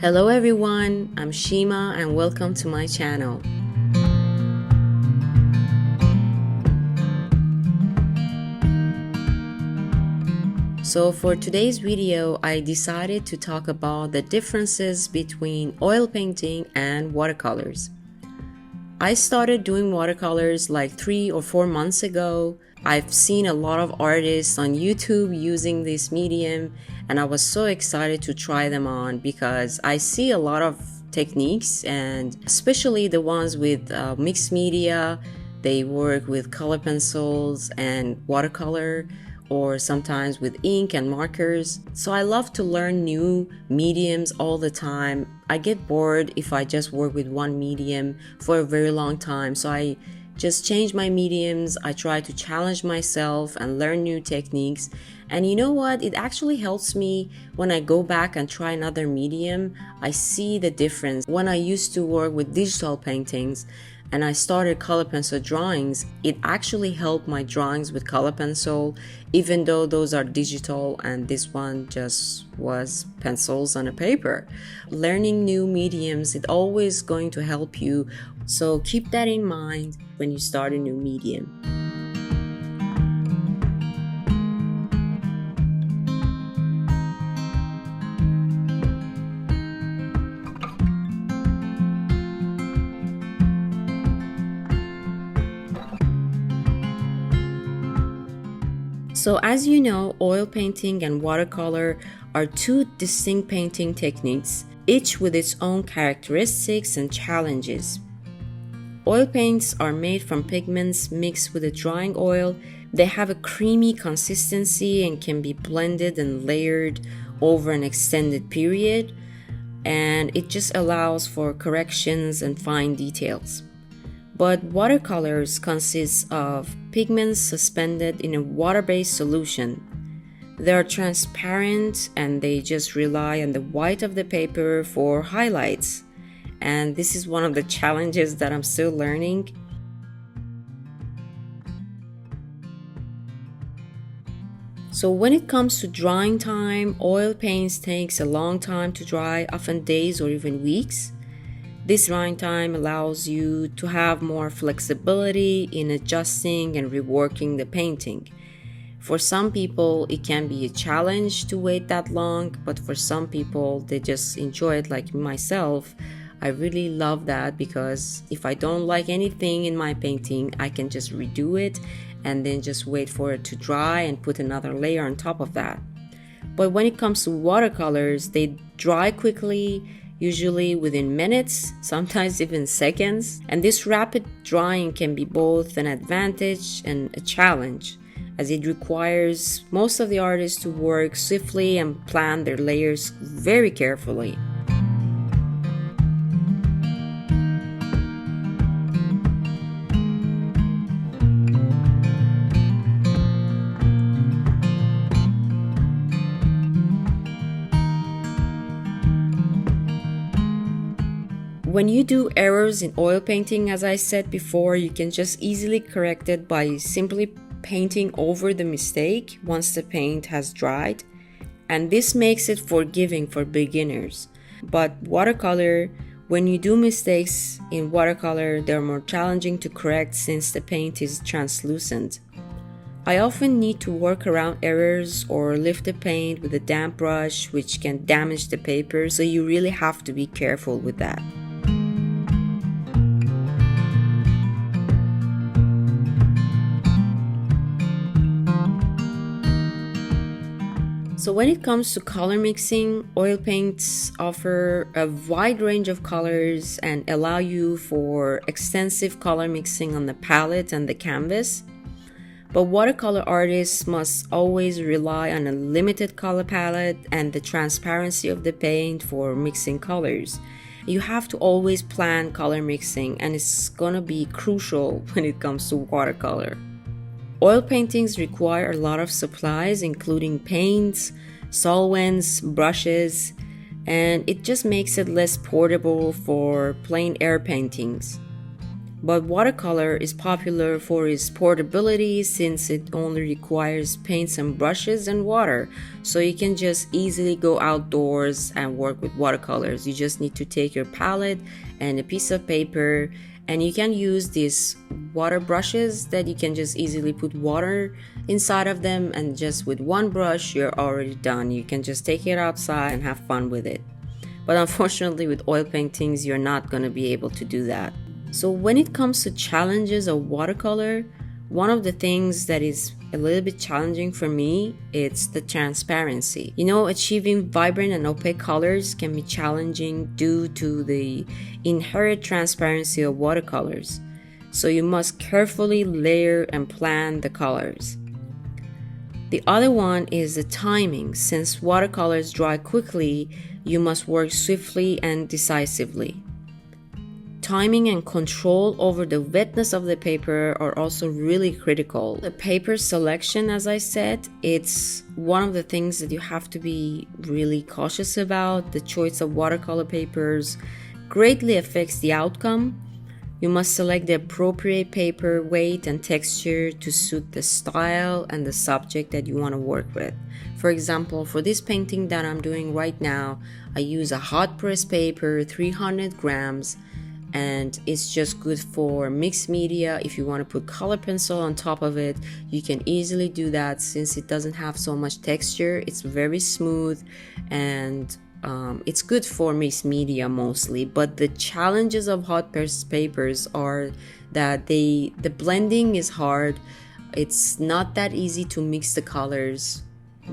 Hello everyone, I'm Shima and welcome to my channel. So for today's video, I decided to talk about the differences between oil painting and watercolors. I started doing watercolors like 3 or 4 months ago. I've seen a lot of artists on YouTube using this medium and I was so excited to try them on because I see a lot of techniques, and especially the ones with mixed media. They work with color pencils and watercolor, or sometimes with ink and markers. So I love to learn new mediums all the time. I get bored if I just work with one medium for a very long time, so I just change my mediums. I try to challenge myself and learn new techniques. And you know what? It actually helps me when I go back and try another medium. I see the difference. When I used to work with digital paintings and I started color pencil drawings, it actually helped my drawings with color pencil, even though those are digital and this one just was pencils on a paper. Learning new mediums, it's always going to help you. So keep that in mind when you start a new medium. So as you know, oil painting and watercolor are two distinct painting techniques, each with its own characteristics and challenges. Oil paints are made from pigments mixed with a drying oil. They have a creamy consistency and can be blended and layered over an extended period, and it just allows for corrections and fine details. But watercolors consist of pigments suspended in a water-based solution. They are transparent and they just rely on the white of the paper for highlights. And this is one of the challenges that I'm still learning. So when it comes to drying time, oil paints takes a long time to dry, often days or even weeks. This drying time allows you to have more flexibility in adjusting and reworking the painting. For some people, it can be a challenge to wait that long, but for some people, they just enjoy it, like myself. I really love that because if I don't like anything in my painting, I can just redo it and then just wait for it to dry and put another layer on top of that. But when it comes to watercolors, they dry quickly, usually within minutes, sometimes even seconds. And this rapid drying can be both an advantage and a challenge, as it requires most of the artists to work swiftly and plan their layers very carefully. When you do errors in oil painting, as I said before, you can just easily correct it by simply painting over the mistake once the paint has dried. And this makes it forgiving for beginners. But watercolor, when you do mistakes in watercolor, they're more challenging to correct since the paint is translucent. I often need to work around errors or lift the paint with a damp brush, which can damage the paper, so you really have to be careful with that. So when it comes to color mixing, oil paints offer a wide range of colors and allow you for extensive color mixing on the palette and the canvas. But watercolor artists must always rely on a limited color palette and the transparency of the paint for mixing colors. You have to always plan color mixing, and it's gonna be crucial when it comes to watercolor. Oil paintings require a lot of supplies, including paints, solvents, brushes, and it just makes it less portable for plain air paintings. But watercolor is popular for its portability since it only requires paints and brushes and water. So you can just easily go outdoors and work with watercolors. You just need to take your palette and a piece of paper, and you can use these water brushes that you can just easily put water inside of them, and just with one brush you're already done. You can just take it outside and have fun with it. But unfortunately with oil paintings you're not going to be able to do that. So when it comes to challenges of watercolor, one of the things that is a little bit challenging for me, it's the transparency. Achieving vibrant and opaque colors can be challenging due to the inherent transparency of watercolors. So you must carefully layer and plan the colors. The other one is the timing. Since watercolors dry quickly, you must work swiftly and decisively. Timing and control over the wetness of the paper are also really critical. The paper selection, as I said, it's one of the things that you have to be really cautious about. The choice of watercolor papers greatly affects the outcome. You must select the appropriate paper weight and texture to suit the style and the subject that you want to work with. For example, for this painting that I'm doing right now, I use a hot press paper, 300 grams, and it's just good for mixed media. If you want to put color pencil on top of it, you can easily do that since it doesn't have so much texture. It's very smooth, and it's good for mixed media mostly. But the challenges of hot press papers are that the blending is hard. It's not that easy to mix the colors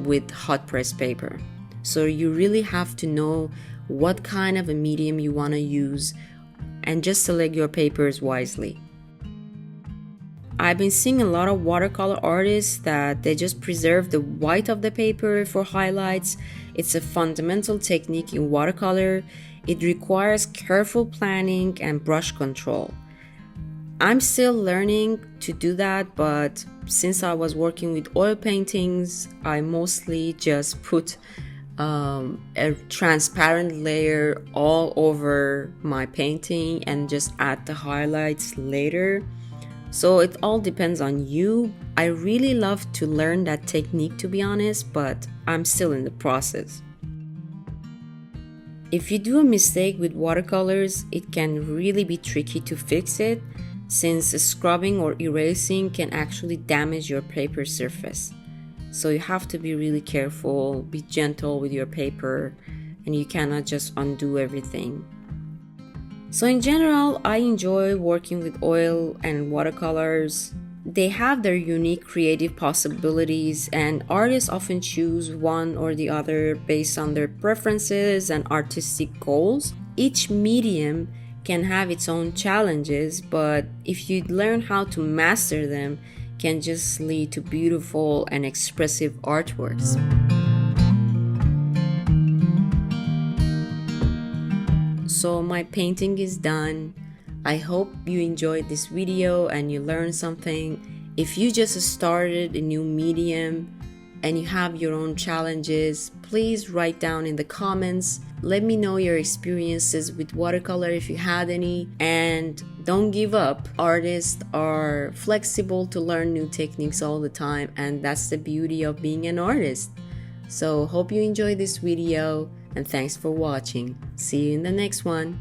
with hot press paper. So you really have to know what kind of a medium you want to use and just select your papers wisely. I've been seeing a lot of watercolor artists that they just preserve the white of the paper for highlights. It's a fundamental technique in watercolor. It requires careful planning and brush control. I'm still learning to do that, but since I was working with oil paintings, I mostly just put a transparent layer all over my painting and just add the highlights later. So it all depends on you. I really love to learn that technique, to be honest, but I'm still in the process. If you do a mistake with watercolors, it can really be tricky to fix it, since scrubbing or erasing can actually damage your paper surface. So you have to be really careful, be gentle with your paper, and you cannot just undo everything. So in general, I enjoy working with oil and watercolors. They have their unique creative possibilities, and artists often choose one or the other based on their preferences and artistic goals. Each medium can have its own challenges, but if you learn how to master them, can just lead to beautiful and expressive artworks. So my painting is done. I hope you enjoyed this video and you learned something. If you just started a new medium and you have your own challenges, please write down in the comments. Let me know your experiences with watercolor if you had any, and don't give up. Artists are flexible to learn new techniques all the time, and that's the beauty of being an artist. So hope you enjoyed this video, and thanks for watching. See you in the next one.